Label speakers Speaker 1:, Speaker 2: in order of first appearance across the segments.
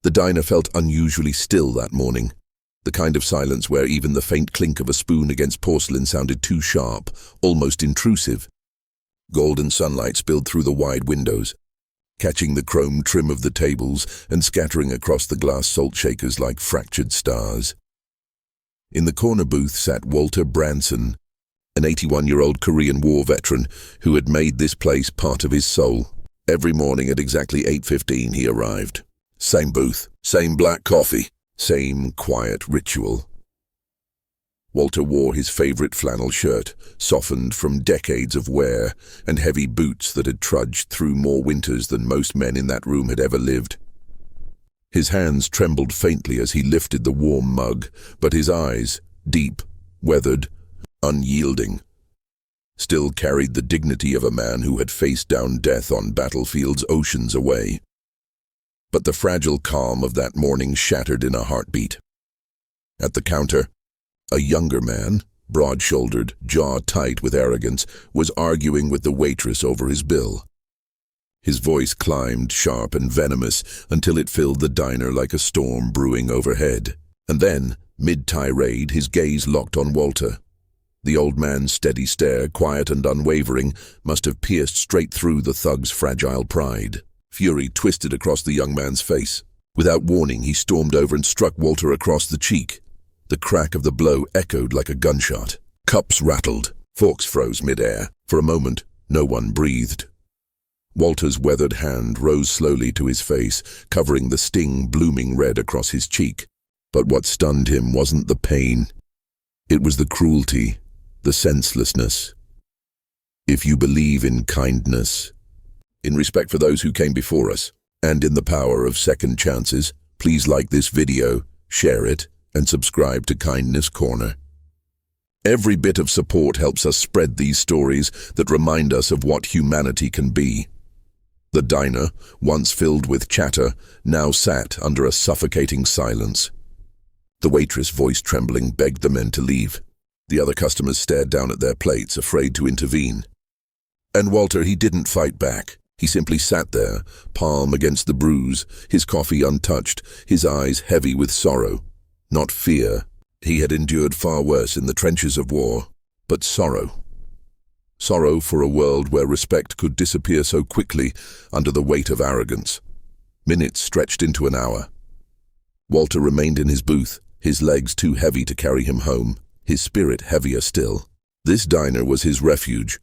Speaker 1: The diner felt unusually still that morning, the kind of silence where even the faint clink of a spoon against porcelain sounded too sharp, almost intrusive. Golden sunlight spilled through the wide windows, catching the chrome trim of the tables and scattering across the glass salt shakers like fractured stars. In the corner booth sat Walter Branson, an 81-year-old Korean War veteran who had made this place part of his soul. Every morning at exactly 8:15 he arrived. Same booth, same black coffee, same quiet ritual. Walter wore his favorite flannel shirt, softened from decades of wear, and heavy boots that had trudged through more winters than most men in that room had ever lived. His hands trembled faintly as he lifted the warm mug, but his eyes, deep, weathered, unyielding, still carried the dignity of a man who had faced down death on battlefields oceans away. But the fragile calm of that morning shattered in a heartbeat. At the counter, a younger man, broad-shouldered, jaw tight with arrogance, was arguing with the waitress over his bill. His voice climbed, sharp and venomous, until it filled the diner like a storm brewing overhead. And then, mid-tirade, his gaze locked on Walter. The old man's steady stare, quiet and unwavering, must have pierced straight through the thug's fragile pride. Fury twisted across the young man's face. Without warning, he stormed over and struck Walter across the cheek. The crack of the blow echoed like a gunshot. Cups rattled. Forks froze mid-air. For a moment, no one breathed. Walter's weathered hand rose slowly to his face, covering the sting blooming red across his cheek. But what stunned him wasn't the pain. It was the cruelty, the senselessness. If you believe in kindness, in respect for those who came before us, and in the power of second chances, please like this video, share it, and subscribe to Kindness Corner. Every bit of support helps us spread these stories that remind us of what humanity can be. The diner, once filled with chatter, now sat under a suffocating silence. The waitress, voice trembling, begged the men to leave. The other customers stared down at their plates, afraid to intervene. And Walter, he didn't fight back. He simply sat there, palm against the bruise, his coffee untouched, his eyes heavy with sorrow. Not fear. He had endured far worse in the trenches of war, but sorrow. Sorrow for a world where respect could disappear so quickly under the weight of arrogance. Minutes stretched into an hour. Walter remained in his booth, his legs too heavy to carry him home, his spirit heavier still. This diner was his refuge,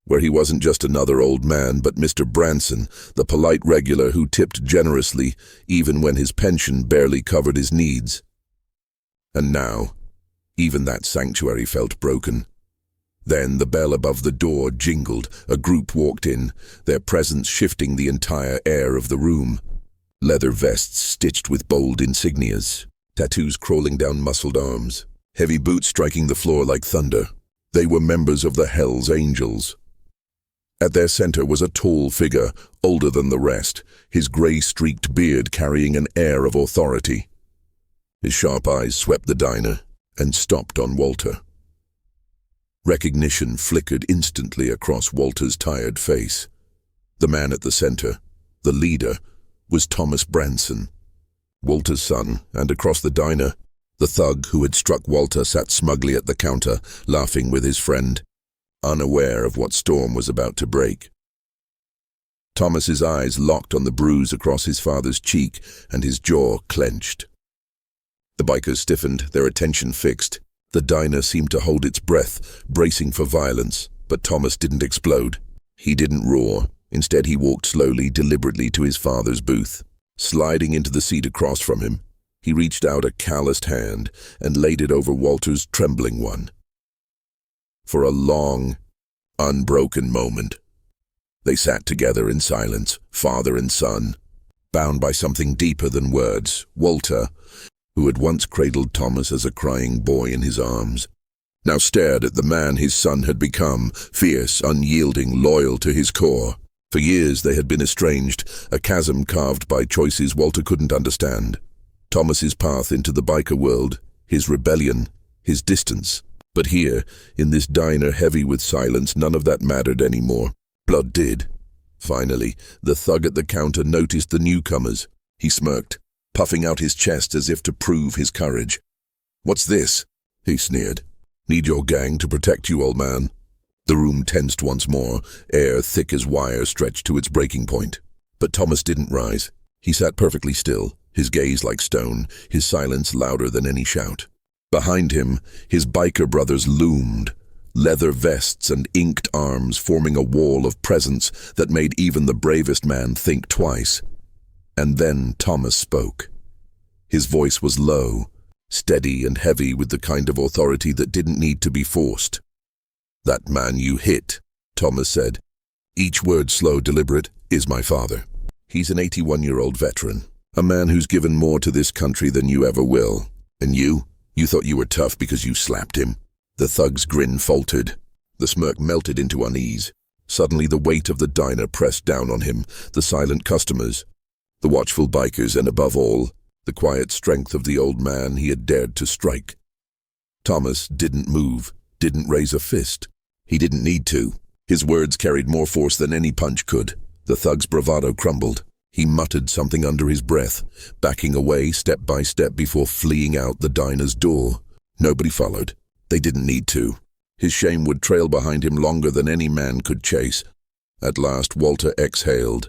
Speaker 1: where he wasn't just another old man, but Mr. Branson, the polite regular who tipped generously even when his pension barely covered his needs. And now, even that sanctuary felt broken. Then the bell above the door jingled, a group walked in, their presence shifting the entire air of the room. Leather vests stitched with bold insignias, tattoos crawling down muscled arms, heavy boots striking the floor like thunder. They were members of the Hell's Angels. At their center was a tall figure, older than the rest, his gray-streaked beard carrying an air of authority. His sharp eyes swept the diner and stopped on Walter. Recognition flickered instantly across Walter's tired face. The man at the center, the leader, was Thomas Branson, Walter's son, and across the diner, the thug who had struck Walter sat smugly at the counter, laughing with his friend, unaware of what storm was about to break. Thomas's eyes locked on the bruise across his father's cheek, and his jaw clenched. The bikers stiffened, their attention fixed. The diner seemed to hold its breath, bracing for violence, but Thomas didn't explode. He didn't roar. Instead, he walked slowly, deliberately to his father's booth. Sliding into the seat across from him, he reached out a calloused hand and laid it over Walter's trembling one. For a long, unbroken moment, they sat together in silence, father and son, bound by something deeper than words. Walter, who had once cradled Thomas as a crying boy in his arms, now stared at the man his son had become, fierce, unyielding, loyal to his core. For years they had been estranged, a chasm carved by choices Walter couldn't understand. Thomas's path into the biker world, his rebellion, his distance. But here, in this diner heavy with silence, none of that mattered anymore. Blood did. Finally, the thug at the counter noticed the newcomers. He smirked. puffing out his chest as if to prove his courage. "What's this?" he sneered. "Need your gang to protect you, old man." The room tensed once more, air thick as wire stretched to its breaking point. But Thomas didn't rise. He sat perfectly still, his gaze like stone, his silence louder than any shout. Behind him, his biker brothers loomed, leather vests and inked arms forming a wall of presence that made even the bravest man think twice. And then Thomas spoke. His voice was low, steady and heavy with the kind of authority that didn't need to be forced. "That man you hit," Thomas said, each word slow, deliberate, "is my father. He's an 81-year-old veteran, a man who's given more to this country than you ever will. And you thought you were tough because you slapped him." The thug's grin faltered. The smirk melted into unease. Suddenly the weight of the diner pressed down on him, the silent customers, the watchful bikers, and above all, the quiet strength of the old man he had dared to strike. Thomas didn't move, didn't raise a fist. He didn't need to. His words carried more force than any punch could. The thug's bravado crumbled. He muttered something under his breath, backing away step by step before fleeing out the diner's door. Nobody followed. They didn't need to. His shame would trail behind him longer than any man could chase. At last Walter exhaled.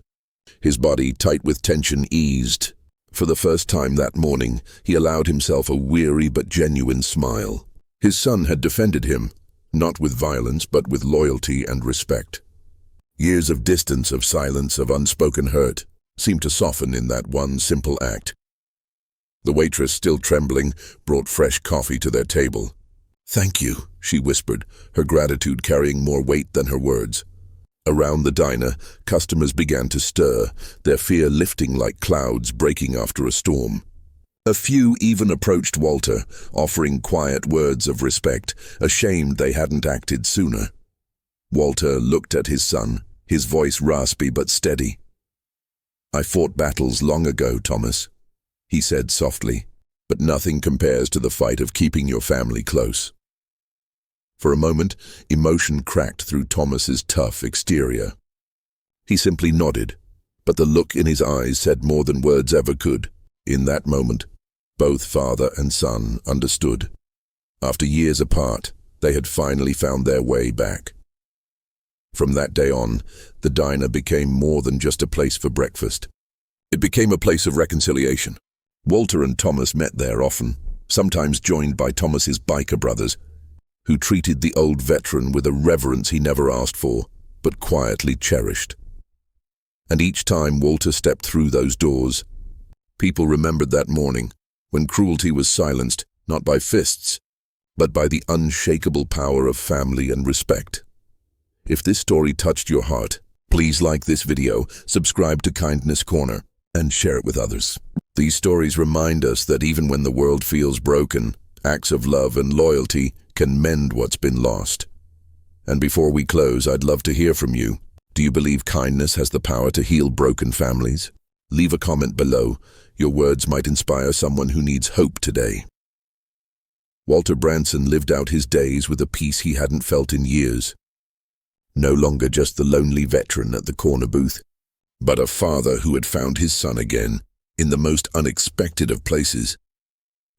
Speaker 1: His body, tight with tension, eased. For the first time that morning, he allowed himself a weary but genuine smile. His son had defended him, not with violence but with loyalty and respect. Years of distance, of silence, of unspoken hurt seemed to soften in that one simple act. The waitress, still trembling, brought fresh coffee to their table. "Thank you," she whispered, her gratitude carrying more weight than her words. Around the diner, customers began to stir, their fear lifting like clouds breaking after a storm. A few even approached Walter, offering quiet words of respect, ashamed they hadn't acted sooner. Walter looked at his son, his voice raspy but steady. "I fought battles long ago, Thomas," he said softly, "but nothing compares to the fight of keeping your family close." For a moment, emotion cracked through Thomas's tough exterior. He simply nodded, but the look in his eyes said more than words ever could. In that moment, both father and son understood. After years apart, they had finally found their way back. From that day on, the diner became more than just a place for breakfast. It became a place of reconciliation. Walter and Thomas met there often, sometimes joined by Thomas's biker brothers, who treated the old veteran with a reverence he never asked for, but quietly cherished. And each time Walter stepped through those doors, people remembered that morning, when cruelty was silenced, not by fists, but by the unshakable power of family and respect. If this story touched your heart, please like this video, subscribe to Kindness Corner, and share it with others. These stories remind us that even when the world feels broken, acts of love and loyalty can mend what's been lost. And before we close, I'd love to hear from you. Do you believe kindness has the power to heal broken families? Leave a comment below. Your words might inspire someone who needs hope today. Walter Branson lived out his days with a peace he hadn't felt in years. No longer just the lonely veteran at the corner booth, but a father who had found his son again, in the most unexpected of places.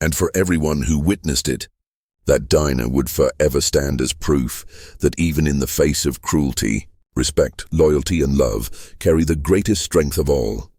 Speaker 1: And for everyone who witnessed it, that diner would forever stand as proof that even in the face of cruelty, respect, loyalty, and love carry the greatest strength of all.